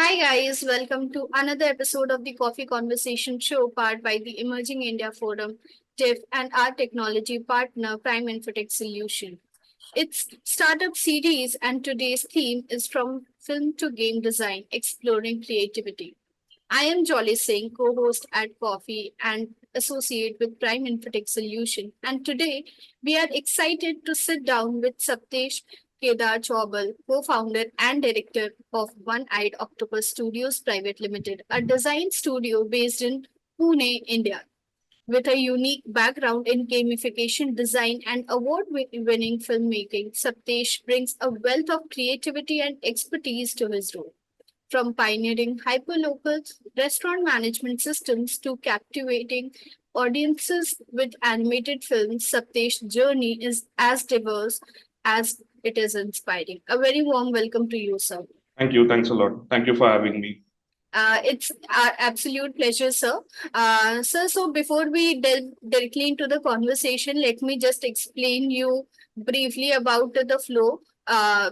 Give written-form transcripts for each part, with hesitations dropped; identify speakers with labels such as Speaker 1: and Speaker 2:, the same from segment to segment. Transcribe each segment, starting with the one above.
Speaker 1: Hi guys, welcome to another episode of the Coffee Conversation Show, powered by the Emerging India Forum, TIF, and our technology partner, Prime Infotech Solution. It's startup series, and today's theme is from film to game design, exploring creativity. I am Jolly Singh, co-host at Coffee and associate with Prime Infotech Solution. And today we are excited to sit down with Saptesh Kedar Chaubal, co-founder and director of One-Eyed Octopus Studios Private Limited, a design studio based in Pune, India. With a unique background in gamification design and award-winning filmmaking, Saptesh brings a wealth of creativity and expertise to his role. From pioneering hyperlocal restaurant management systems to captivating audiences with animated films, Saptesh's journey is as diverse as it is inspiring. A very warm welcome to you, sir.
Speaker 2: Thank you. Thanks a lot. Thank you for having me.
Speaker 1: It's our absolute pleasure, sir. Sir, so before we delve directly into the conversation, let me just explain you briefly about the flow.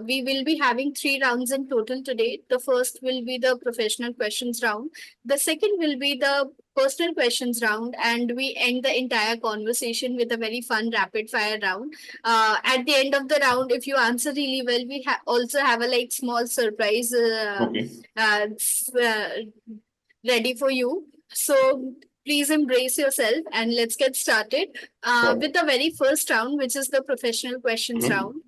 Speaker 1: We will be having three rounds in total today. The first will be the professional questions round. The second will be the personal questions round, and we end the entire conversation with a very fun rapid fire round. At the end of the round, if you answer really well, we also have a like small surprise
Speaker 2: Okay.
Speaker 1: uh, ready for you. So please embrace yourself and let's get started
Speaker 2: Sure.
Speaker 1: with the very first round, which is the professional questions
Speaker 2: Mhm.
Speaker 1: round.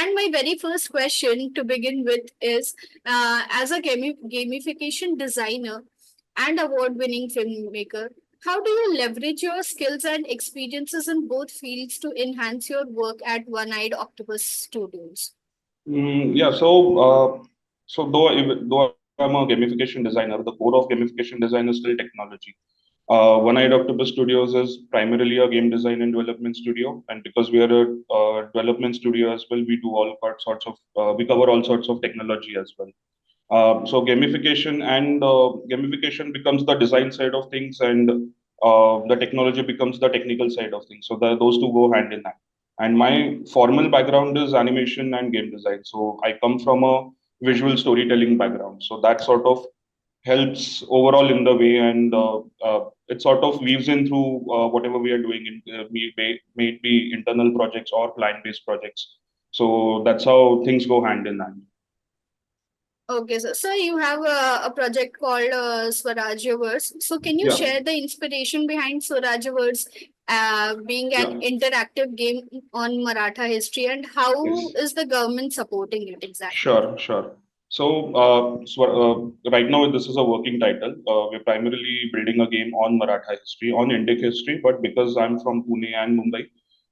Speaker 1: And my very first question to begin with is as a gamification designer and award winning filmmaker, how do you leverage your skills and experiences in both fields to enhance your work at One Eyed Octopus Studios?
Speaker 2: Yeah. Though I'm a gamification designer, the core of gamification design is still technology. One Eyed Octopus Studios is primarily a game design and development studio, and because we are a development studio as well, we do we cover all sorts of technology as well. So gamification becomes the design side of things, and the technology becomes the technical side of things. So those two go hand in hand. And my formal background is animation and game design. So I come from a visual storytelling background. So that sort of helps overall in the way, and it sort of weaves in through whatever we are doing, may it be internal projects or client-based projects. So that's how things go hand in hand.
Speaker 1: Okay, so you have a project called Swarajyaverse. So can you
Speaker 2: Yeah.
Speaker 1: share the inspiration behind Swarajyaverse being an
Speaker 2: Yeah.
Speaker 1: interactive game on Maratha history, and how
Speaker 2: Yes.
Speaker 1: is the government supporting it exactly?
Speaker 2: Sure, sure. Right now, this is a working title. We're primarily building a game on Maratha history, on Indic history, but because I'm from Pune and Mumbai,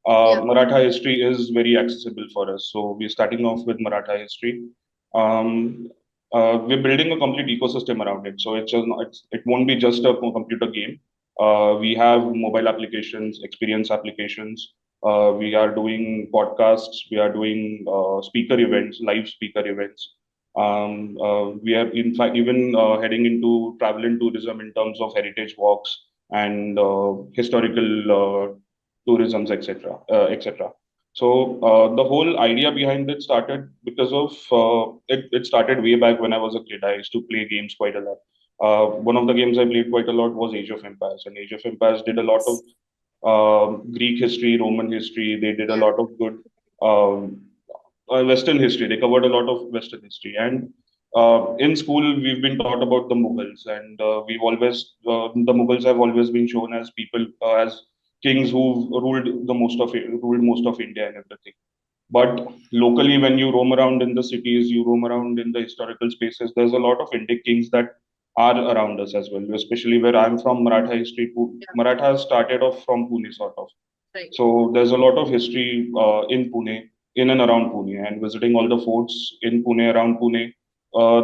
Speaker 1: Yeah.
Speaker 2: Maratha history is very accessible for us. So we're starting off with Maratha history. Um, we're building a complete ecosystem around it. So it won't be just a computer game. We have mobile applications, experience applications. We are doing podcasts. We are doing speaker events, live speaker events. We are in fact even heading into travel and tourism in terms of heritage walks and historical tourisms, etc., etc. So the whole idea behind it started because of it started way back when I was a kid. I used to play games quite a lot. One of the games I played quite a lot was Age of Empires, and Age of Empires did a lot of
Speaker 1: Yes.
Speaker 2: Greek history, Roman history. They did a
Speaker 1: Yeah.
Speaker 2: lot of good um, Western history. They covered a lot of Western history. And in school, we've been taught about the Mughals, and the Mughals have always been shown as people as kings who ruled most of India and everything. But locally, when you roam around in the cities, you roam around in the historical spaces, there's a lot of Indic kings that are around us as well, especially where I'm from, Maratha history.
Speaker 1: Yeah.
Speaker 2: Maratha started off from Pune, sort of.
Speaker 1: Right.
Speaker 2: So there's a lot of history in Pune, in and around Pune, and visiting all the forts in Pune, around Pune.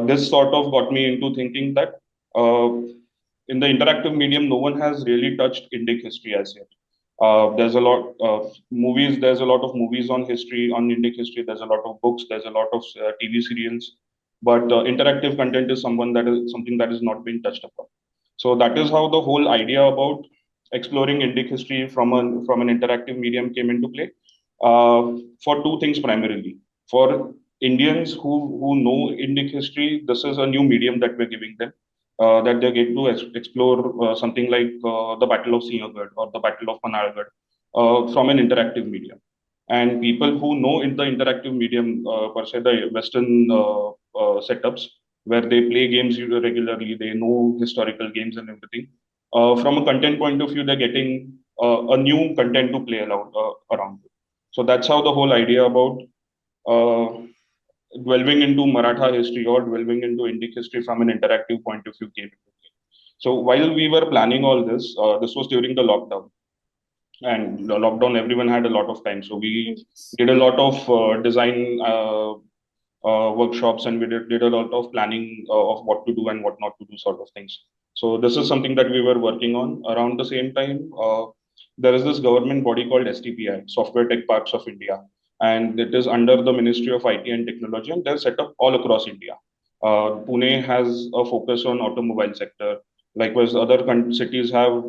Speaker 2: This sort of got me into thinking that uh, in the interactive medium, no one has really touched Indic history as yet. There's a lot of movies. There's a lot of movies on history, on Indic history. There's a lot of books. There's a lot of TV serials. But interactive content is something that has not been touched upon. So that is how the whole idea about exploring Indic history from an interactive medium came into play. For two things primarily. For Indians who know Indic history, this is a new medium that we're giving them, that they get to explore something like the Battle of Sinhagad or the Battle of Manalgarh from an interactive medium. And people who know in the interactive medium, per se, the Western setups, where they play games regularly, they know historical games and everything. From a content point of view, they're getting a new content to play around. So that's how the whole idea about uh, delving into Maratha history or delving into Indic history from an interactive point of view came into play. So while we were planning all this, this was during the lockdown, and the lockdown, everyone had a lot of time. So we
Speaker 1: Yes.
Speaker 2: did a lot of design workshops, and we did a lot of planning of what to do and what not to do, sort of things. So this is something that we were working on. Around the same time, there is this government body called STPI, Software Tech Parks of India, and it is under the Ministry of IT and Technology, and they're set up all across India. Pune has a focus on automobile sector. Likewise, other cities have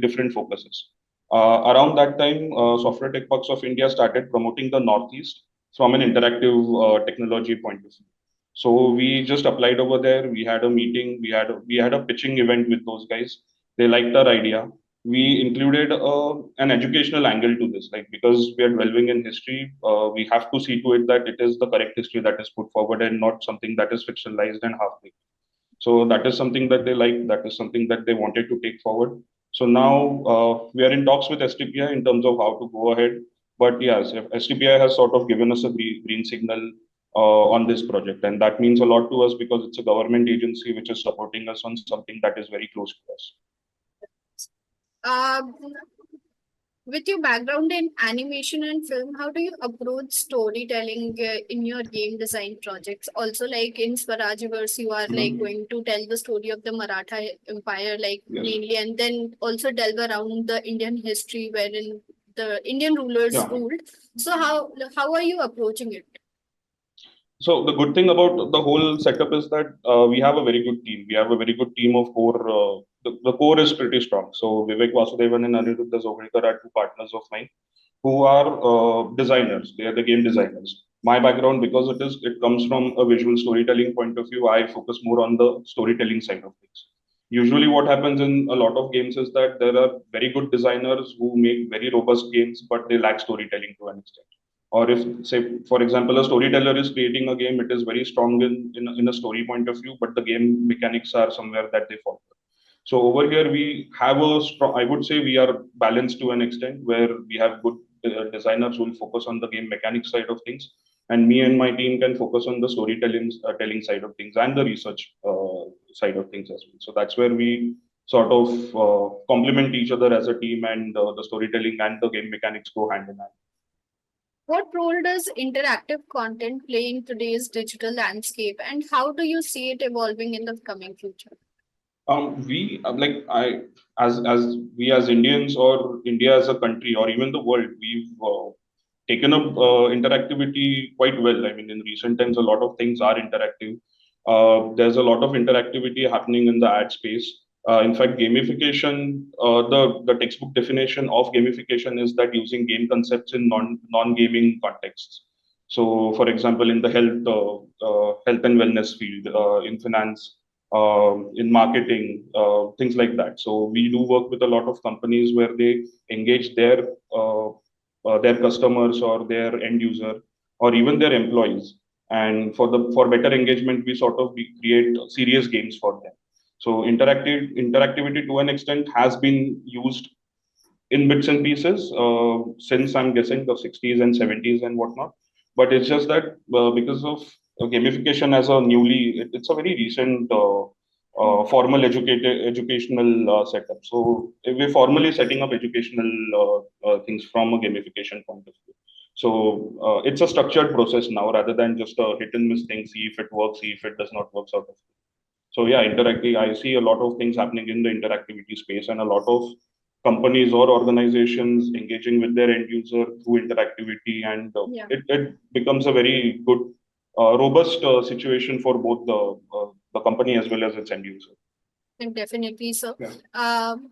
Speaker 2: different focuses. Around that time, Software Tech Parks of India started promoting the Northeast from an interactive technology point of view. So we just applied over there. We had a meeting. We had a pitching event with those guys. They liked our idea. We included an educational angle to this, like because we are dwelling in history, we have to see to it that it is the correct history that is put forward and not something that is fictionalized and half-baked. So that is something that they like. That is something that they wanted to take forward. So now we are in talks with STPI in terms of how to go ahead. But yes, if STPI has sort of given us a green signal on this project, and that means a lot to us because it's a government agency which is supporting us on something that is very close to us.
Speaker 1: Um, with your background in animation and film, how do you approach storytelling in your game design projects? Also, like in Swarajiverse, you are like
Speaker 2: Mhm.
Speaker 1: going to tell the story of the Maratha Empire, like
Speaker 2: Yes.
Speaker 1: mainly, and then also delve around the Indian history wherein the Indian rulers
Speaker 2: Yeah.
Speaker 1: ruled. So how are you approaching it?
Speaker 2: So the good thing about the whole setup is that we have a very good team. We have a very good team of core. The core is pretty strong. So Vivek Vasudevan and Aniruddha Zohekar are two partners of mine who are designers. They are the game designers. My background, because it comes from a visual storytelling point of view, I focus more on the storytelling side of things. Usually, what happens in a lot of games is that there are very good designers who make very robust games, but they lack storytelling to an extent. Or if, say, for example, a storyteller is creating a game, it is very strong in a story point of view, but the game mechanics are somewhere that they fall. So over here, we have a strong, I would say we are balanced to an extent where we have good designers who will focus on the game mechanics side of things. And me and my team can focus on the storytelling telling side of things and the research side of things as well. So that's where we sort of complement each other as a team, and the storytelling and the game mechanics go hand in hand.
Speaker 1: What role does interactive content play in today's digital landscape, and how do you see it evolving in the coming future?
Speaker 2: We like I as we as Indians or India as a country or even the world, we've taken up interactivity quite well. I mean, in recent times, a lot of things are interactive. There's a lot of interactivity happening in the ad space. In fact, gamification, the textbook definition of gamification is that using game concepts in non gaming contexts. So, for example, in the health and wellness field, in finance, in marketing, things like that. So we do work with a lot of companies where they engage their customers or their end user or even their employees. And for better engagement, we sort of create serious games for them. So interactivity to an extent has been used in bits and pieces since I'm guessing the 60s and 70s and whatnot. But it's just that because of gamification as a it's a very recent formal educational setup. So we're formally setting up educational things from a gamification point of view. So it's a structured process now rather than just a hit and miss thing. See if it works, see if it does not work, sort of. So yeah, interactive. I see a lot of things happening in the interactivity space, and a lot of companies or organizations engaging with their end user through interactivity, and
Speaker 1: Yeah,
Speaker 2: it becomes a very good, robust situation for both the company as well as its end user.
Speaker 1: and definitely so.
Speaker 2: Yeah.
Speaker 1: Um,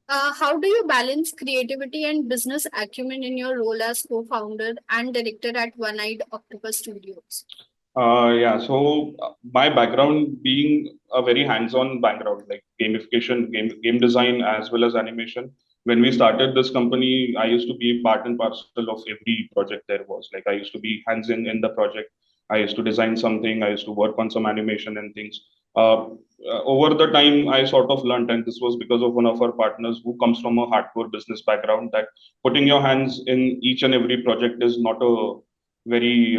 Speaker 1: How do you balance creativity and business acumen in your role as co-founder and director at One-Eyed Octopus Studios?
Speaker 2: My background being a very hands-on background, like gamification, game design, as well as animation. When we started this company, I used to be part and parcel of every project there was. Like I used to be hands in the project. I used to design something. I used to work on some animation and things. Over the time, I sort of learned, and this was because of one of our partners who comes from a hardcore business background, that putting your hands in each and every project is not a very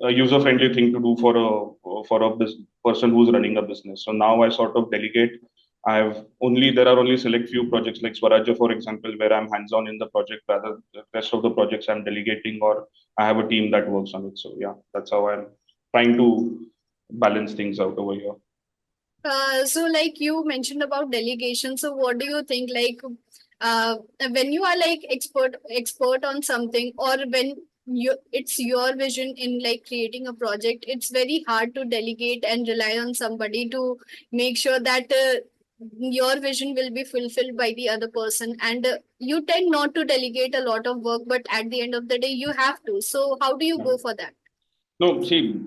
Speaker 2: a user-friendly thing to do for a person who's running a business. So now I sort of delegate. There are only select few projects like Swarajya, for example, where I'm hands-on in the project. Rather, the rest of the projects I'm delegating, or I have a team that works on it. So yeah, that's how I'm trying to balance things out over here.
Speaker 1: So like you mentioned about delegation. So what do you think, like, when you are like expert on something, or when it's your vision in like creating a project, it's very hard to delegate and rely on somebody to make sure that your vision will be fulfilled by the other person, and you tend not to delegate a lot of work, but at the end of the day you have to. So how do you
Speaker 2: Yeah.
Speaker 1: go for that?
Speaker 2: No, see,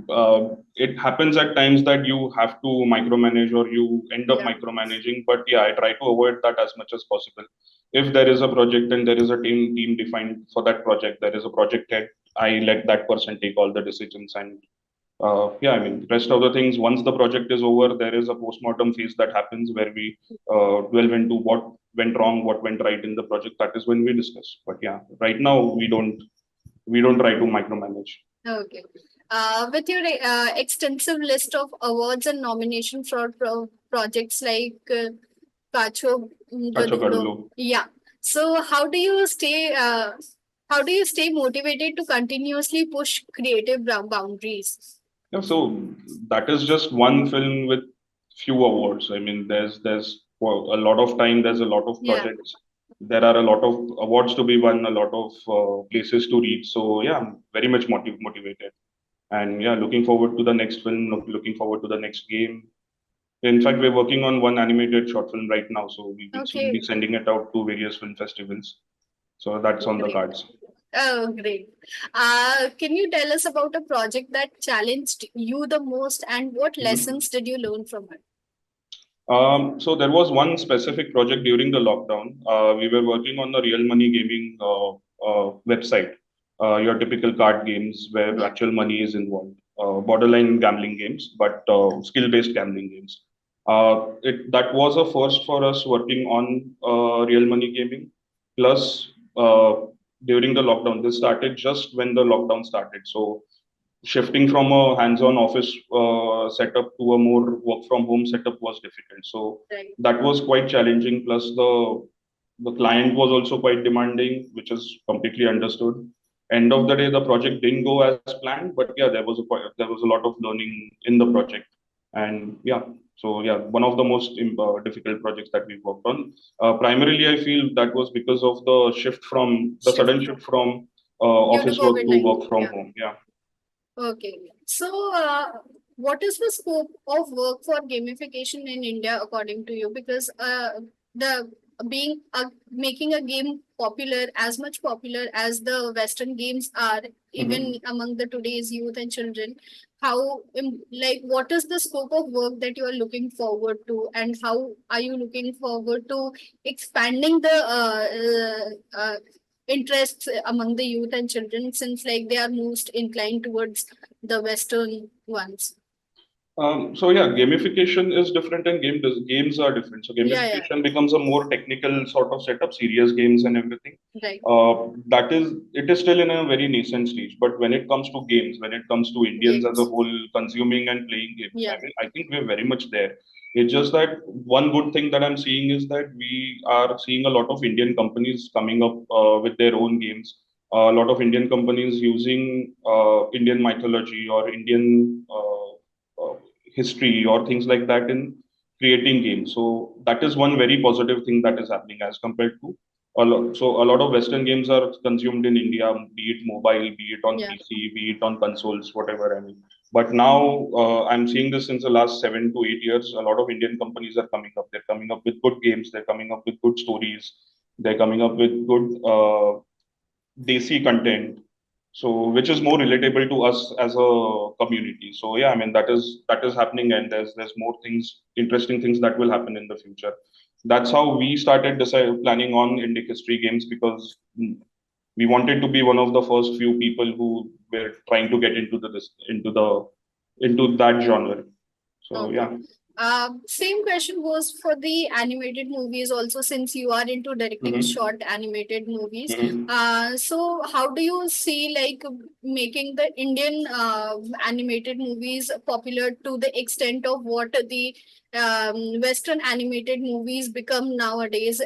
Speaker 2: it happens at times that you have to micromanage or you end up
Speaker 1: Yeah.
Speaker 2: micromanaging. But yeah, I try to avoid that as much as possible. If there is a project and there is a team defined for that project, there is a project head. I let that person take all the decisions. And yeah, I mean, rest of the things. Once the project is over, there is a postmortem phase that happens where we delve into what went wrong, what went right in the project. That is when we discuss. But yeah, right now we don't try to micromanage.
Speaker 1: Okay. With your extensive list of awards and nominations for projects like Kacho
Speaker 2: Achha,
Speaker 1: Gadulo, yeah. So how do you stay motivated to continuously push creative boundaries?
Speaker 2: yeah, so that is just one film with few awards. I mean, there's for a lot of time. There's a lot of
Speaker 1: Yeah.
Speaker 2: projects. There are a lot of awards to be won, a lot of places to reach. So yeah, I'm very much motivated, and yeah, looking forward to the next film. Looking forward to the next game. In fact, we're working on one animated short film right now, so we'll be soon
Speaker 1: Okay.
Speaker 2: be sending it out to various film festivals. So that's on the
Speaker 1: Great.
Speaker 2: cards.
Speaker 1: Oh, great. Can you tell us about a project that challenged you the most, and what
Speaker 2: Mhm.
Speaker 1: lessons did you learn from it?
Speaker 2: So there was one specific project during the lockdown. We were working on the real money gaming website, your typical card games where
Speaker 1: Yeah.
Speaker 2: actual money is involved, borderline gambling games, but skill-based gambling games. That was a first for us working on real money gaming. Plus, during the lockdown, this started just when the lockdown started. So shifting from a hands-on office setup to a more work from home setup was difficult. So
Speaker 1: Right.
Speaker 2: that was quite challenging. Plus the client was also quite demanding, which is completely understood. End of the day, the project didn't go as planned, but yeah, there was a lot of learning in the project, and yeah. So yeah, one of the most difficult projects that we worked on. Primarily, I feel that was because of the
Speaker 1: Shift
Speaker 2: sudden shift from
Speaker 1: due to
Speaker 2: office work to
Speaker 1: COVID-19.
Speaker 2: work from
Speaker 1: Yeah.
Speaker 2: home. Yeah.
Speaker 1: Okay. So, what is the scope of work for gamification in India, according to you? Because the being making a game popular, as much popular as the Western games are, even
Speaker 2: Mhm.
Speaker 1: among the today's youth and children, like what is the scope of work that you are looking forward to, and how are you looking forward to expanding the interests among the youth and children, since like they are most inclined towards the western ones?
Speaker 2: So yeah, gamification is different and games are different. So
Speaker 1: Yeah, yeah.
Speaker 2: gamification becomes a more technical sort of setup, serious games and everything.
Speaker 1: Right.
Speaker 2: It is still in a very nascent stage. But when it comes to games, when it comes to Indians as a
Speaker 1: Games.
Speaker 2: whole consuming and playing games,
Speaker 1: Yeah.
Speaker 2: I think we're very much there. It's just that one good thing that I'm seeing is that we are seeing a lot of Indian companies coming up with their own games. A lot of Indian companies using Indian mythology or Indian history or things like that in creating games. So that is one very positive thing that is happening as compared to a lot. So a lot of Western games are consumed in India, be it mobile, be it on
Speaker 1: Yeah.
Speaker 2: PC, be it on consoles, whatever. I mean, But now I'm seeing this since the last 7 to 8 years. A lot of Indian companies are coming up. They're coming up with good games. They're coming up with good stories. They're coming up with good desi content, so which is more relatable to us as a community. So yeah, I mean that is happening, and there's more things, interesting things that will happen in the future. That's how we started planning on Indic history games, because we wanted to be one of the first few people who were trying to get into that genre. So
Speaker 1: Okay.
Speaker 2: yeah.
Speaker 1: Same question goes for the animated movies also, since you are into directing
Speaker 2: Hmm.
Speaker 1: short animated movies.
Speaker 2: Hmm.
Speaker 1: So how do you see like making the Indian animated movies popular to the extent of what the Western animated movies become nowadays?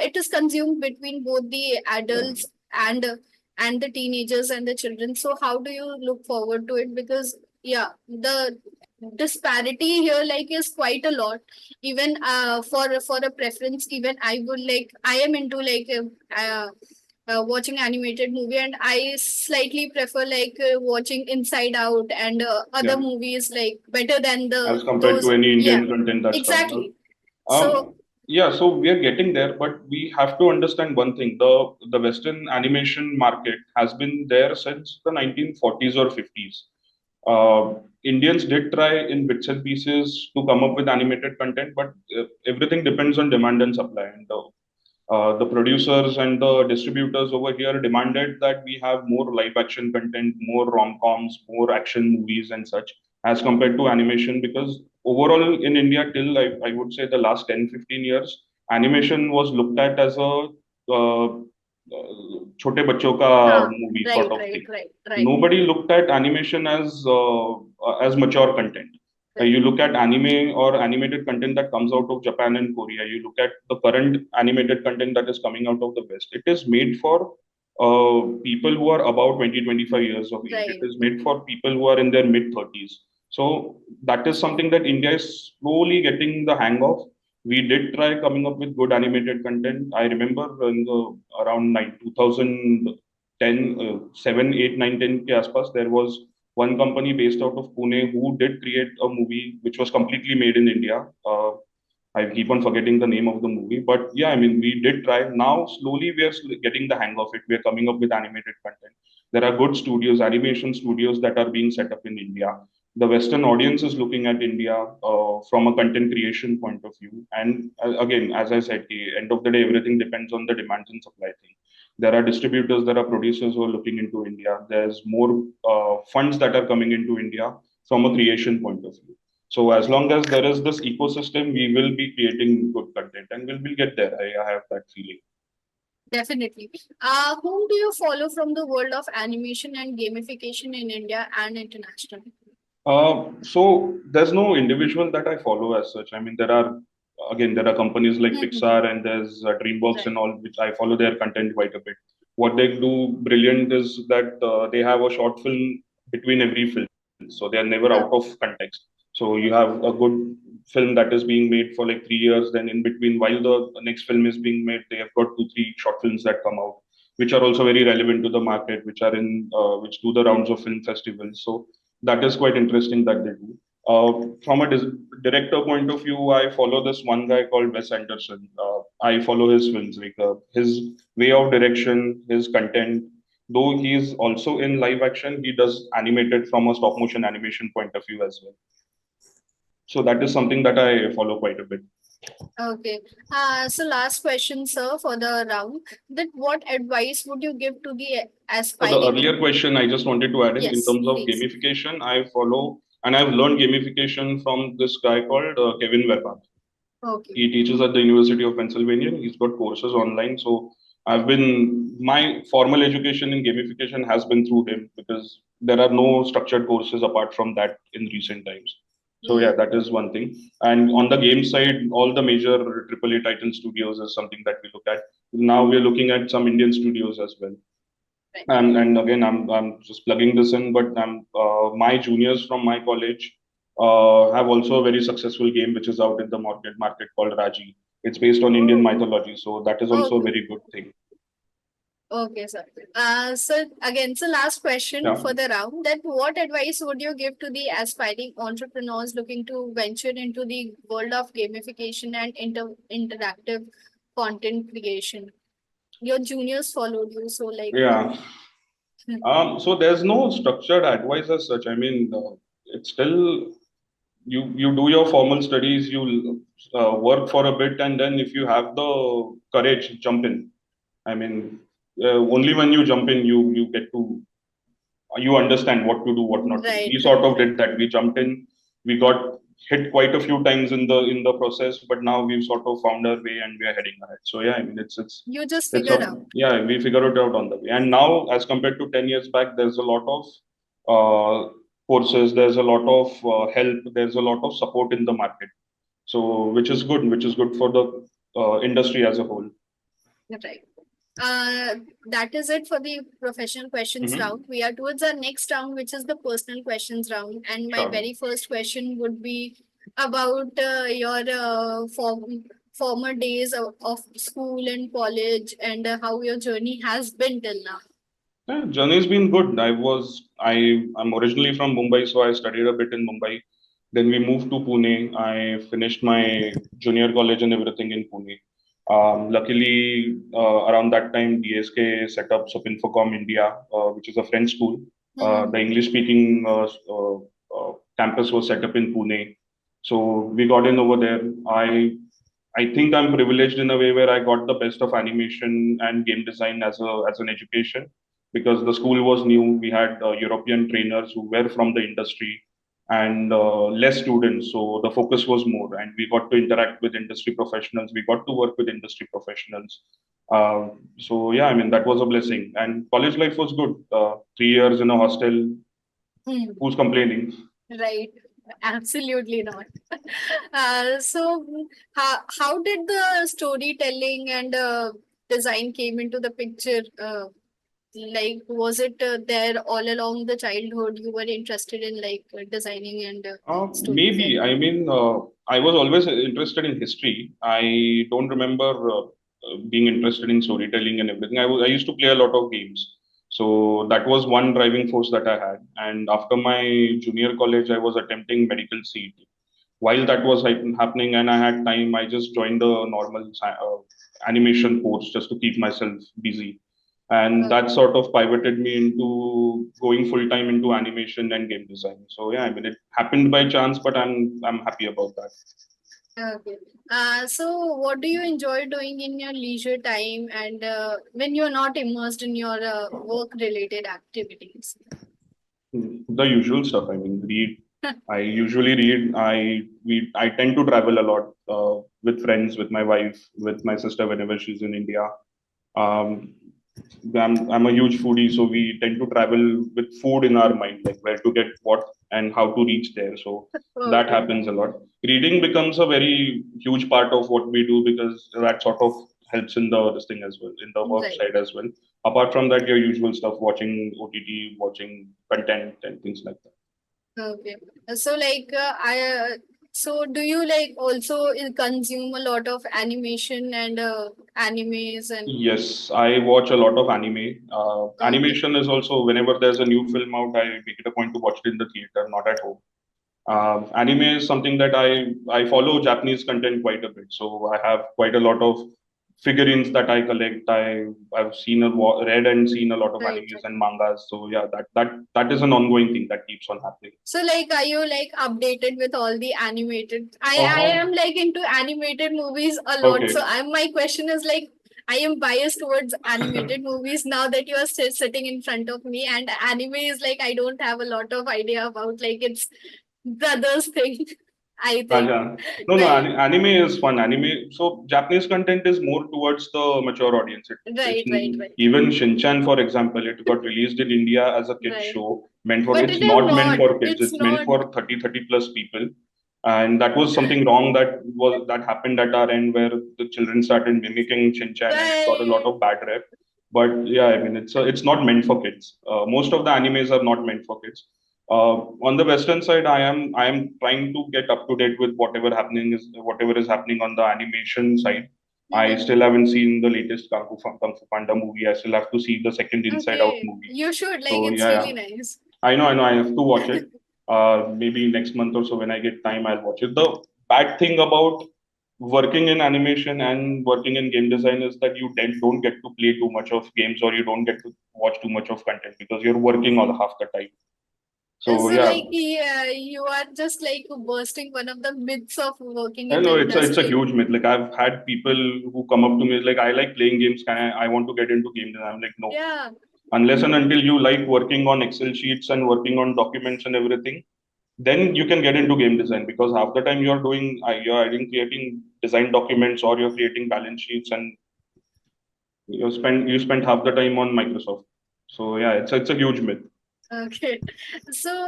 Speaker 1: It is consumed between both the adults and the teenagers and the children. So how do you look forward to it? Because yeah, the disparity here like is quite a lot. Even for a preference, even I would like, I am into like watching animated movie, and I slightly prefer like watching Inside Out and other
Speaker 2: Yeah,
Speaker 1: movies like better than
Speaker 2: as
Speaker 1: the
Speaker 2: compared to
Speaker 1: those.
Speaker 2: any
Speaker 1: Yeah,
Speaker 2: Indian content that's coming out.
Speaker 1: exactly. So
Speaker 2: Um, yeah, so we are getting there, but we have to understand one thing: the Western animation market has been there since the 1940s or 50s. Indians did try in bits and pieces to come up with animated content, but everything depends on demand and supply. And the producers and the distributors over here demanded that we have more live action content, more rom coms, more action movies, and such, as compared to animation. Because overall in India, till I would say the last 10, 15 years, animation was looked at as a uh, छोटे बच्चों का movie sort of thing.
Speaker 1: right.
Speaker 2: Nobody looked at animation as mature content. You look at anime or animated content that comes out of Japan and Korea. You look at the current animated content that is coming out of the West. It is made for people who are about 20, 25 years of age. It
Speaker 1: Right.
Speaker 2: is made for people who are in their mid 30s. So that is something that India is slowly getting the hang of. We did try coming up with good animated content. I remember in the around 2010, 7, 8, 9, 10 के आसपास, there was one company based out of Pune who did create a movie which was completely made in India. I keep on forgetting the name of the movie, but yeah, I mean, we did try. Now, slowly, we are getting the hang of it. We are coming up with animated content. There are good studios, animation studios that are being set up in India. The Western audience is looking at India from a content creation point of view. And again, as I said, the end of the day, everything depends on the demand and supply thing. There are distributors, there are producers who are looking into India. There's more funds that are coming into India from a creation point of view. So as long as there is this ecosystem, we will be creating good content, and we'll get there. I have that feeling.
Speaker 1: Definitely. Whom do you follow from the world of animation and gamification in India and international?
Speaker 2: So there's no individual that I follow as such. I mean, there are companies like Pixar, and there's DreamWorks and
Speaker 1: Right.
Speaker 2: all, which I follow their content quite a bit. What they do brilliant is that they have a short film between every film, so they are never out of context. So you have a good film that is being made for like 3 years, then in between, while the next film is being made, they have got 2, 3 short films that come out, which are also very relevant to the market, which do the rounds of film festivals. So that is quite interesting that they do. From a director point of view, I follow this one guy called Wes Anderson. I follow his films, like his way of direction, his content. Though he is also in live action, he does animated from a stop motion animation point of view as well. So that is something that I follow quite a bit.
Speaker 1: Okay. So last question, sir, for the round. That what advice would you give to the
Speaker 2: So the
Speaker 1: aspiring?
Speaker 2: earlier question I just wanted to add in
Speaker 1: Yes,
Speaker 2: terms of
Speaker 1: please.
Speaker 2: gamification, I follow and I've learned gamification from this guy called Kevin Webber.
Speaker 1: Okay.
Speaker 2: He teaches at the University of Pennsylvania. He's got courses online. So my formal education in gamification has been through him, because there are no structured courses apart from that in recent times. So yeah,
Speaker 1: Hmm.
Speaker 2: that is one thing. And on the game side, all the major AAA title studios is something that we look at. Now we're looking at some Indian studios as well.
Speaker 1: Right.
Speaker 2: And again, I'm just plugging this in, but my juniors from my college have also a very successful game which is out in the market called Raji. It's based on Indian
Speaker 1: Oh,
Speaker 2: mythology, so that is also a
Speaker 1: okay.
Speaker 2: very good thing.
Speaker 1: Okay, sir. So again, so last question
Speaker 2: Yeah.
Speaker 1: for the round, that what advice would you give to the aspiring entrepreneurs looking to venture into the world of gamification and interactive content creation? Your juniors followed you, so like,
Speaker 2: Yeah. So there's no structured advice as such. I mean, it's still you do your formal studies, you work for a bit, and then if you have the courage, jump in. I mean, only when you jump in, you get to you understand what to do, what not to do.
Speaker 1: right,
Speaker 2: We sort
Speaker 1: right,
Speaker 2: of
Speaker 1: right.
Speaker 2: did that. We jumped in. We got hit quite a few times in the process, but now we've sort of found our way and we are heading ahead. So yeah, I mean,
Speaker 1: You just
Speaker 2: it's
Speaker 1: figured
Speaker 2: a
Speaker 1: out.
Speaker 2: yeah, we figure it out on the way. And now, as compared to 10 years back, there's a lot of courses. There's a lot of help. There's a lot of support in the market. So which is good for the industry as a whole.
Speaker 1: Right. Uh, that is it for the professional questions
Speaker 2: Mm-hmm.
Speaker 1: round. We are towards our next round, which is the personal questions round. And my
Speaker 2: Sure.
Speaker 1: very first question would be about your former days of school and college, and how your journey has been till now.
Speaker 2: Yeah, journey's been good. I'm originally from Mumbai, so I studied a bit in Mumbai. Then we moved to Pune. I finished my junior college and everything in Pune. Luckily, around that time, DSK set up Infocom India, which is a French school. The
Speaker 1: Mm-hmm.
Speaker 2: English-speaking campus was set up in Pune. So we got in over there. I think I'm privileged in a way where I got the best of animation and game design as an education because the school was new. We had European trainers who were from the industry and less students, so the focus was more. And we got to interact with industry professionals. We got to work with industry professionals. So yeah, I mean that was a blessing. And college life was good. 3 years in a hostel.
Speaker 1: Hmm.
Speaker 2: Who's complaining?
Speaker 1: Right. Absolutely not. So how did the storytelling and design came into the picture? Like, was it there all along the childhood? You were interested in like designing and
Speaker 2: Maybe.
Speaker 1: storytelling.
Speaker 2: I mean, I was always interested in history. I don't remember being interested in storytelling and everything. I used to play a lot of games. So that was one driving force that I had. And after my junior college, I was attempting medical CET. While that was happening and I had time, I just joined the normal animation course just to keep myself busy. And that
Speaker 1: Okay.
Speaker 2: sort of pivoted me into going full time into animation and game design. So yeah, I mean it happened by chance, but I'm happy about that.
Speaker 1: Okay. So what do you enjoy doing in your leisure time and when you're not immersed in your work-related activities?
Speaker 2: The usual stuff. I mean, read. I usually read. I tend to travel a lot with friends, with my wife, with my sister whenever she's in India. Um, I'm a huge foodie, so we tend to travel with food in our mind, like where to get what and how to reach there. So that
Speaker 1: Okay.
Speaker 2: happens a lot. Reading becomes a very huge part of what we do because that sort of helps in the this thing as well, in the work
Speaker 1: Right.
Speaker 2: side as well. Apart from that, your usual stuff, watching OTT, watching content and things like that.
Speaker 1: Okay. So like so do you like also consume a lot of animation and animes and
Speaker 2: Yes, I watch a lot of anime.
Speaker 1: okay.
Speaker 2: Animation is also whenever there's a new film out, I make it a point to watch it in the theater, not at home. Anime is something that I follow Japanese content quite a bit, so I have quite a lot of figurines that I collect. I've read and seen a lot of
Speaker 1: Right,
Speaker 2: animes
Speaker 1: right.
Speaker 2: and mangas. So yeah, that is an ongoing thing that keeps on happening.
Speaker 1: So like are you like updated with all the animated? I
Speaker 2: Uh-huh.
Speaker 1: am like into animated movies a lot. So
Speaker 2: Okay.
Speaker 1: my question is like I am biased towards animated movies now that you are sitting in front of me, and anime is like I don't have a lot of idea about, like it's brothers thing. I think.
Speaker 2: Yeah. No, no,
Speaker 1: Right.
Speaker 2: anime is fun. Anime, so Japanese content is more towards the mature audience.
Speaker 1: Right, right, right.
Speaker 2: Even Shinchan, for example, it got released in India as a kids
Speaker 1: Right.
Speaker 2: show.
Speaker 1: But
Speaker 2: It's
Speaker 1: it is
Speaker 2: not meant
Speaker 1: not.
Speaker 2: for kids.
Speaker 1: It's
Speaker 2: It's meant
Speaker 1: not.
Speaker 2: for 30 plus people. And that was something wrong that happened at our end where the children started mimicking Shinchan and it got a lot
Speaker 1: Right.
Speaker 2: of bad rep. But yeah, I mean, it's not meant for kids. Most of the animes are not meant for kids. On the Western side, I am trying to get up to date with whatever is happening on the animation side. I
Speaker 1: Mm-hmm.
Speaker 2: still haven't seen the latest Kung Fu Panda movie. I still have to see the second Inside Out
Speaker 1: Okay,
Speaker 2: movie.
Speaker 1: you should, like,
Speaker 2: So
Speaker 1: it's
Speaker 2: yeah,
Speaker 1: really
Speaker 2: yeah.
Speaker 1: nice.
Speaker 2: I know. I have to watch it. Maybe next month or so when I get time, I'll watch it. The bad thing about working in animation and working in game design is that you then don't get to play too much of games, or you don't get to watch too much of content because you're working all half the time. So
Speaker 1: So,
Speaker 2: yeah,
Speaker 1: like, yeah, you are just like bursting one of the myths of working
Speaker 2: I
Speaker 1: in the
Speaker 2: know it's a
Speaker 1: industry.
Speaker 2: huge myth. Like I've had people who come up to me like, I like playing games. Can I want to get into game design? I'm like, no.
Speaker 1: Yeah.
Speaker 2: Unless and until you like working on Excel sheets and working on documents and everything, then you can get into game design, because half the time you're either creating design documents or you're creating balance sheets, and you spend half the time on Microsoft. So yeah, it's a huge myth.
Speaker 1: Okay. So,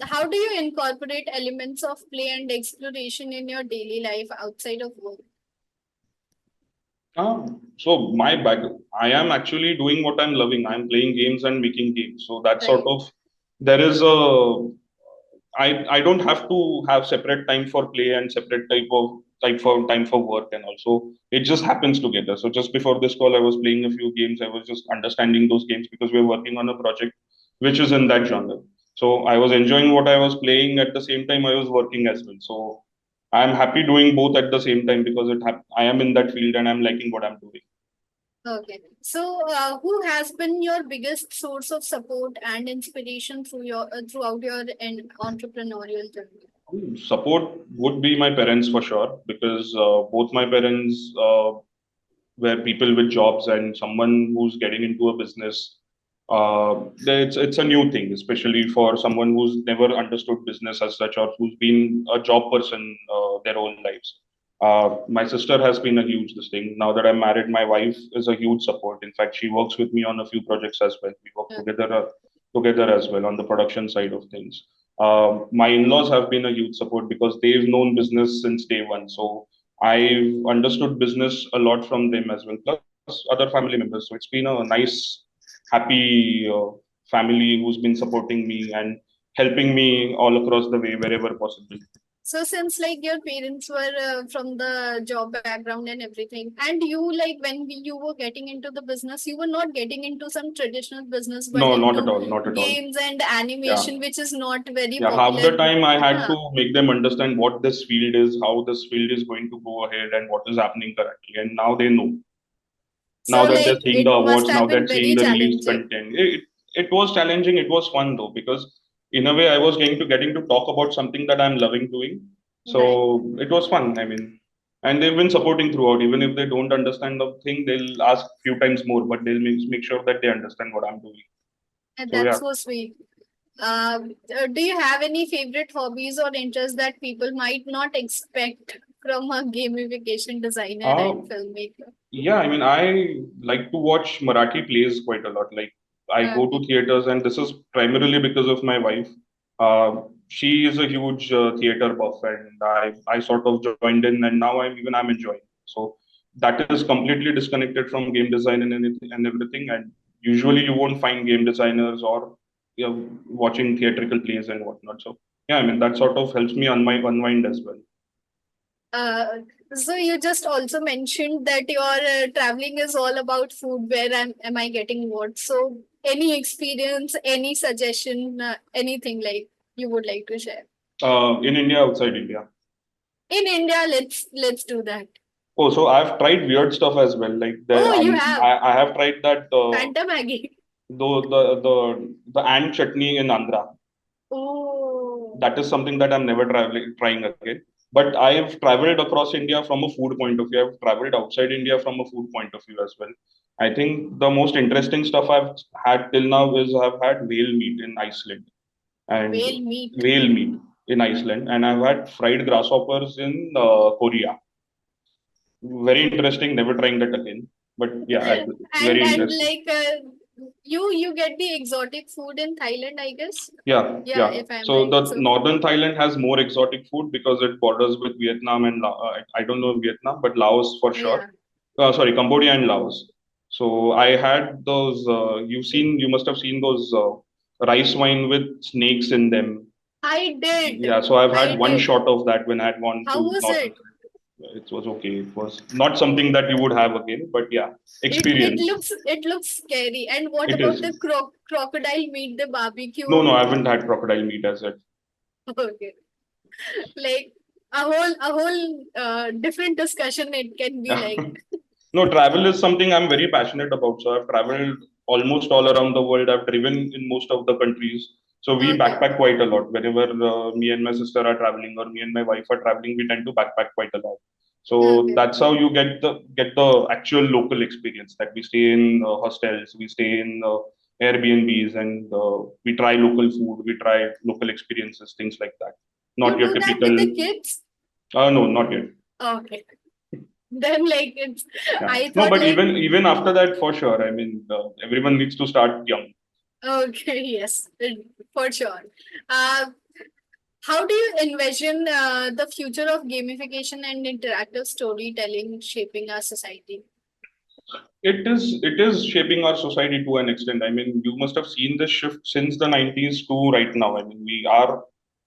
Speaker 1: how do you incorporate elements of play and exploration in your daily life outside of work?
Speaker 2: So my back, I am actually doing what I'm loving. I'm playing games and making games. So that sort
Speaker 1: Right.
Speaker 2: of there is a I don't have to have separate time for play and separate type for time for work, and also it just happens together. So just before this call, I was playing a few games. I was just understanding those games because we're working on a project which is in that genre. So I was enjoying what I was playing, at the same time I was working as well. So I'm happy doing both at the same time because I am in that field and I'm liking what I'm doing.
Speaker 1: Okay. So, who has been your biggest source of support and inspiration throughout your entrepreneurial journey?
Speaker 2: Support would be my parents for sure, because both my parents were people with jobs, and someone who's getting into a business, it's a new thing, especially for someone who's never understood business as such, or who's been a job person their whole lives. My sister has been a huge this thing. Now that I'm married, my wife is a huge support. In fact, she works with me on a few projects as well. We work together as well on the production side of things. My in-laws have been a huge support because they've known business since day one. So I've understood business a lot from them as well, plus other family members. So it's been a nice, happy family who's been supporting me and helping me all across the way wherever possible.
Speaker 1: So, since like your parents were from the job background and everything, and you like when you were getting into the business, you were not getting into some traditional business, but
Speaker 2: No, not at
Speaker 1: into
Speaker 2: all, not at all.
Speaker 1: games and
Speaker 2: Yeah.
Speaker 1: animation, which is not very
Speaker 2: Yeah, half the
Speaker 1: popular.
Speaker 2: time I had
Speaker 1: Yeah.
Speaker 2: to make them understand what this field is, how this field is going to go ahead, and what is happening currently. And now they know.
Speaker 1: So,
Speaker 2: Now that
Speaker 1: like
Speaker 2: they're seeing the
Speaker 1: it must
Speaker 2: awards, now
Speaker 1: have
Speaker 2: they're
Speaker 1: been
Speaker 2: seeing
Speaker 1: very
Speaker 2: the released
Speaker 1: challenging.
Speaker 2: content. It was challenging. It was fun though, because in a way I was getting to talk about something that I'm loving doing.
Speaker 1: Right.
Speaker 2: So it was fun. I mean, and they've been supporting throughout. Even if they don't understand the thing, they'll ask few times more, but they'll make sure that they understand what I'm doing.
Speaker 1: And
Speaker 2: So
Speaker 1: that's
Speaker 2: yeah.
Speaker 1: so sweet. Do you have any favorite hobbies or interests that people might not expect from a gamification designer
Speaker 2: Uh,
Speaker 1: and filmmaker?
Speaker 2: Yeah, I mean, I like to watch Marathi plays quite a lot. Like, I go to
Speaker 1: Okay.
Speaker 2: theaters, and this is primarily because of my wife. She is a huge theater buff, and I sort of joined in, and now I'm enjoying. So that is completely disconnected from game design and anything and everything. And usually, you won't find game designers or, watching theatrical plays and whatnot. So yeah, I mean, that sort of helps me unwind as well.
Speaker 1: Uh, so you just also mentioned that your traveling is all about food. Where am I getting what? So any experience, any suggestion, anything like you would like to share?
Speaker 2: In India, outside India.
Speaker 1: In India, let's do that.
Speaker 2: Oh, so I've tried weird stuff as well. Like
Speaker 1: Oh,
Speaker 2: there,
Speaker 1: you have
Speaker 2: I have tried that
Speaker 1: Fanta Maggie.
Speaker 2: the ant chutney in Andhra.
Speaker 1: Oh,
Speaker 2: That is something that I'm never trying again. But I've traveled across India from a food point of view. I've traveled outside India from a food point of view as well. I think the most interesting stuff I've had till now is I've had whale meat in Iceland, and
Speaker 1: whale meat.
Speaker 2: whale meat in Iceland, and I've had fried grasshoppers in Korea. Very interesting. Never trying that again. But yeah,
Speaker 1: and
Speaker 2: very
Speaker 1: and
Speaker 2: interesting.
Speaker 1: like you get the exotic food in Thailand, I guess.
Speaker 2: Yeah,
Speaker 1: Yeah,
Speaker 2: yeah.
Speaker 1: if I'm
Speaker 2: So
Speaker 1: right.
Speaker 2: the
Speaker 1: So
Speaker 2: northern Thailand has more exotic food because it borders with Vietnam and I don't know Vietnam, but Laos for sure.
Speaker 1: yeah,
Speaker 2: Sorry, Cambodia and Laos. So I had those. You must have seen those rice wine with snakes in them.
Speaker 1: I did.
Speaker 2: Yeah. So I've
Speaker 1: I
Speaker 2: had one
Speaker 1: did.
Speaker 2: shot of that when I had gone
Speaker 1: How
Speaker 2: to
Speaker 1: was
Speaker 2: northern
Speaker 1: it?
Speaker 2: Thailand. It was okay. It was not something that you would have again, but yeah,
Speaker 1: It
Speaker 2: experience.
Speaker 1: looks scary. And what
Speaker 2: It
Speaker 1: about
Speaker 2: is.
Speaker 1: the crocodile meat, the barbecue?
Speaker 2: No, I haven't had crocodile meat as yet.
Speaker 1: Okay, like a whole different discussion it can be like.
Speaker 2: No, travel is something I'm very passionate about. So I've traveled almost all around the world. I've driven in most of the countries. So we
Speaker 1: Okay,
Speaker 2: backpack quite a lot. Whenever me and my sister are traveling or me and my wife are traveling, we tend to backpack quite a lot. So
Speaker 1: okay.
Speaker 2: that's how you get the actual local experience. That we stay in hostels, we stay in Airbnbs, and we try local food, we try local experiences, things like that.
Speaker 1: You
Speaker 2: Not your
Speaker 1: do that with
Speaker 2: typical.
Speaker 1: the kids?
Speaker 2: No, not yet.
Speaker 1: Okay. Then like it's
Speaker 2: Yeah.
Speaker 1: I
Speaker 2: No,
Speaker 1: thought
Speaker 2: but
Speaker 1: like
Speaker 2: even after that, for sure. I mean, everyone needs to start young.
Speaker 1: okay, yes, for sure. Uh, how do you envision the future of gamification and interactive storytelling shaping our society?
Speaker 2: It is shaping our society to an extent. I mean, you must have seen this shift since the 90s to right now. I mean, we are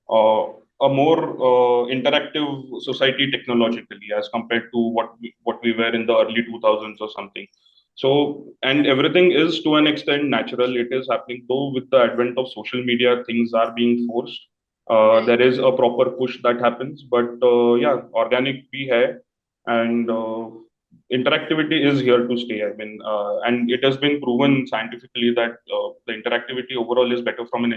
Speaker 2: uh, a more interactive society technologically as compared to what we were in the early 2000s or something. So, and everything is to an extent natural. It is happening though with the advent of social media, things are being forced.
Speaker 1: Right.
Speaker 2: There is a proper push that happens, but yeah, organic we have, and interactivity is here to stay. I mean, and it has been proven scientifically that the interactivity overall is better from an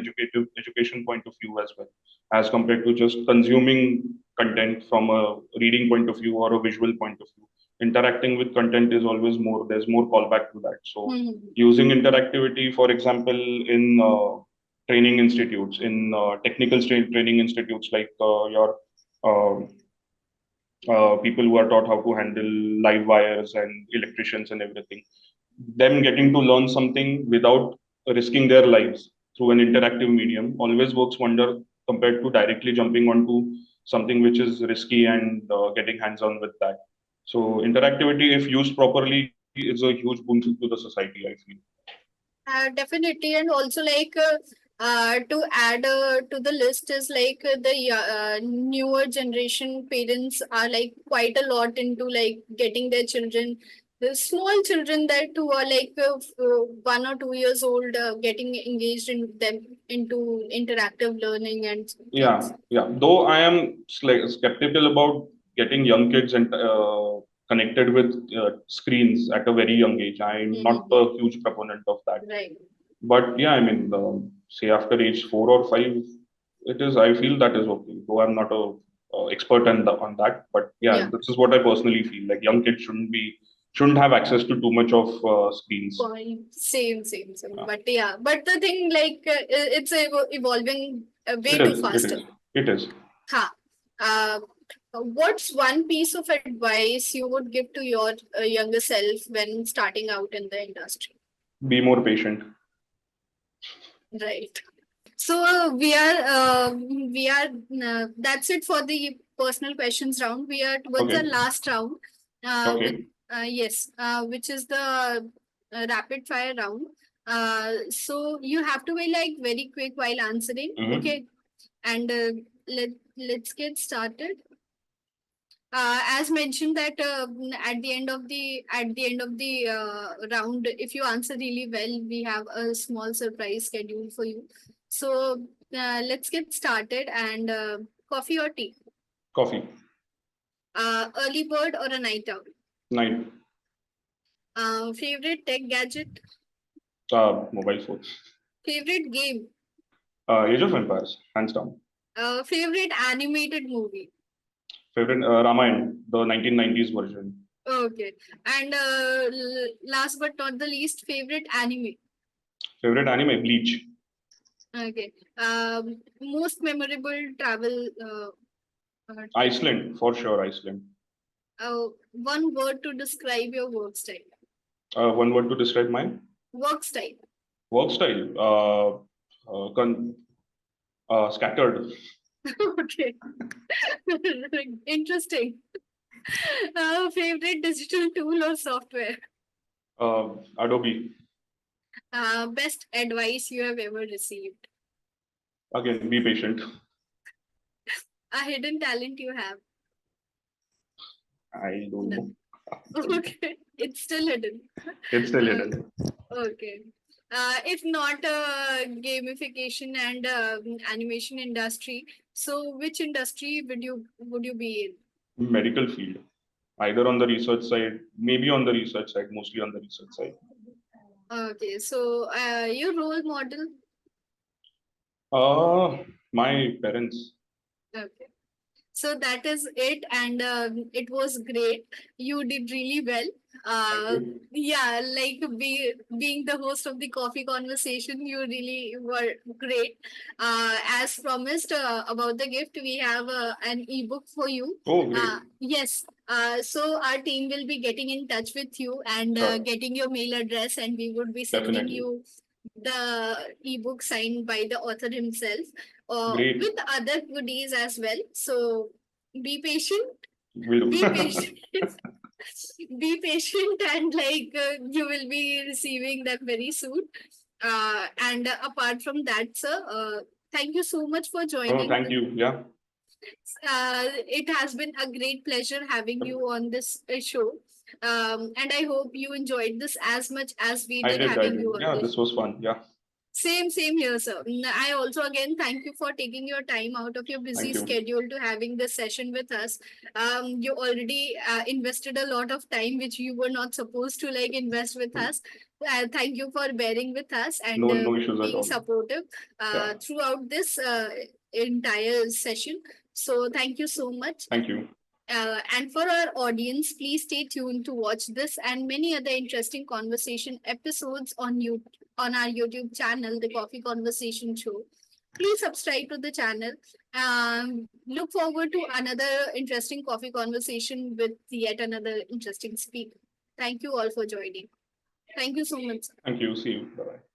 Speaker 2: education point of view as well, as compared to just consuming content from a reading point of view or a visual point of view. Interacting with content is always more. There's more callback to that. So,
Speaker 1: Hmm.
Speaker 2: using interactivity, for example, in training institutes, in technical training institutes like your um people who are taught how to handle live wires and electricians and everything. Them getting to learn something without risking their lives through an interactive medium always works wonder compared to directly jumping onto something which is risky and getting hands on with that. So, interactivity, if used properly, is a huge boon to the society, I feel.
Speaker 1: Definitely, and also like to add to the list is like the newer generation parents are like quite a lot into like getting their children, the small children that who are like 1 or 2 years old, getting engaged in them into interactive learning and things.
Speaker 2: Yeah. Though I am skeptical about getting young kids and connected with screens at a very young age. I'm not
Speaker 1: Mm-hmm.
Speaker 2: a huge proponent of that.
Speaker 1: Right.
Speaker 2: But yeah, I mean, say after age 4 or 5, it is. I feel that is okay. Though I'm not a expert on that, but yeah,
Speaker 1: Yeah.
Speaker 2: this is what I personally feel. Like young kids shouldn't have access to too much of screens.
Speaker 1: Point. Same.
Speaker 2: Uh,
Speaker 1: But yeah, but the thing like it's evolving way
Speaker 2: it
Speaker 1: too
Speaker 2: is. It
Speaker 1: faster.
Speaker 2: is. It is.
Speaker 1: Huh. Uh, what's one piece of advice you would give to your younger self when starting out in the industry?
Speaker 2: Be more patient.
Speaker 1: Right. So we are that's it for the personal questions round. We are towards the
Speaker 2: Okay.
Speaker 1: last round, with
Speaker 2: Okay.
Speaker 1: yes, which is the rapid fire round. So you have to be like very quick while answering.
Speaker 2: Mm-hmm.
Speaker 1: Okay, and let's get started. As mentioned that at the end of the round, if you answer really well, we have a small surprise scheduled for you. So let's get started. And coffee or tea?
Speaker 2: Coffee.
Speaker 1: Early bird or a night owl?
Speaker 2: Night.
Speaker 1: Favorite tech gadget?
Speaker 2: Mobile phones.
Speaker 1: Favorite game?
Speaker 2: Age of Empires, hands down.
Speaker 1: Favorite animated movie?
Speaker 2: Favorite Ramayana, the 1990s version.
Speaker 1: Okay. And last but not the least, favorite anime?
Speaker 2: Favorite anime, Bleach.
Speaker 1: Okay. Most memorable travel. Trip.
Speaker 2: Iceland, for sure, Iceland.
Speaker 1: One word to describe your work style.
Speaker 2: One word to describe my
Speaker 1: Work style.
Speaker 2: work style. Scattered.
Speaker 1: Okay. Interesting. Favorite digital tool or software.
Speaker 2: Adobe.
Speaker 1: Best advice you have ever received.
Speaker 2: Again, be patient.
Speaker 1: A hidden talent you have.
Speaker 2: I don't know.
Speaker 1: Okay, it's still hidden.
Speaker 2: It's still
Speaker 1: Uh,
Speaker 2: hidden.
Speaker 1: okay. If not gamification and animation industry, so which industry would you be
Speaker 2: Medical field, either on the research side, maybe on the research side, mostly on the research side.
Speaker 1: in? Okay, so your role model.
Speaker 2: My parents.
Speaker 1: Okay. So that is it, and it was great. You did really well.
Speaker 2: Thank you.
Speaker 1: Yeah, like being the host of the coffee conversation, you really were great. As promised about the gift, we have an ebook for you.
Speaker 2: Oh, great.
Speaker 1: Yes. So our team will be getting in touch with you and
Speaker 2: Sure.
Speaker 1: getting your mail address, and we would be sending
Speaker 2: Definitely.
Speaker 1: you the ebook signed by the author himself
Speaker 2: Great.
Speaker 1: with other goodies as well. So be patient,
Speaker 2: Will
Speaker 1: be
Speaker 2: do.
Speaker 1: patient, be patient, and like you will be receiving them very soon. And apart from that, sir, thank you so much for
Speaker 2: Oh,
Speaker 1: joining.
Speaker 2: thank you. Yeah.
Speaker 1: It has been a great pleasure having you on this show. And I hope you enjoyed this as much as we
Speaker 2: I
Speaker 1: did
Speaker 2: did. I
Speaker 1: having
Speaker 2: did.
Speaker 1: you on
Speaker 2: Yeah,
Speaker 1: this.
Speaker 2: this was fun. Yeah.
Speaker 1: Same here, sir. I also again thank you for taking your time out of your busy
Speaker 2: Thank you.
Speaker 1: schedule to having this session with us. You already invested a lot of time which you were not supposed to like invest with us. Thank you for bearing with us and
Speaker 2: No, no issues at
Speaker 1: being
Speaker 2: all.
Speaker 1: supportive
Speaker 2: Yeah.
Speaker 1: throughout this entire session. So thank you so much.
Speaker 2: Thank you.
Speaker 1: And for our audience, please stay tuned to watch this and many other interesting conversation episodes on our YouTube channel, The Coffee Conversation Show. Please subscribe to the channel. Look forward to another interesting coffee conversation with yet another interesting speaker. Thank you all for joining. Thank you so much.
Speaker 2: Thank you. See you. Bye bye.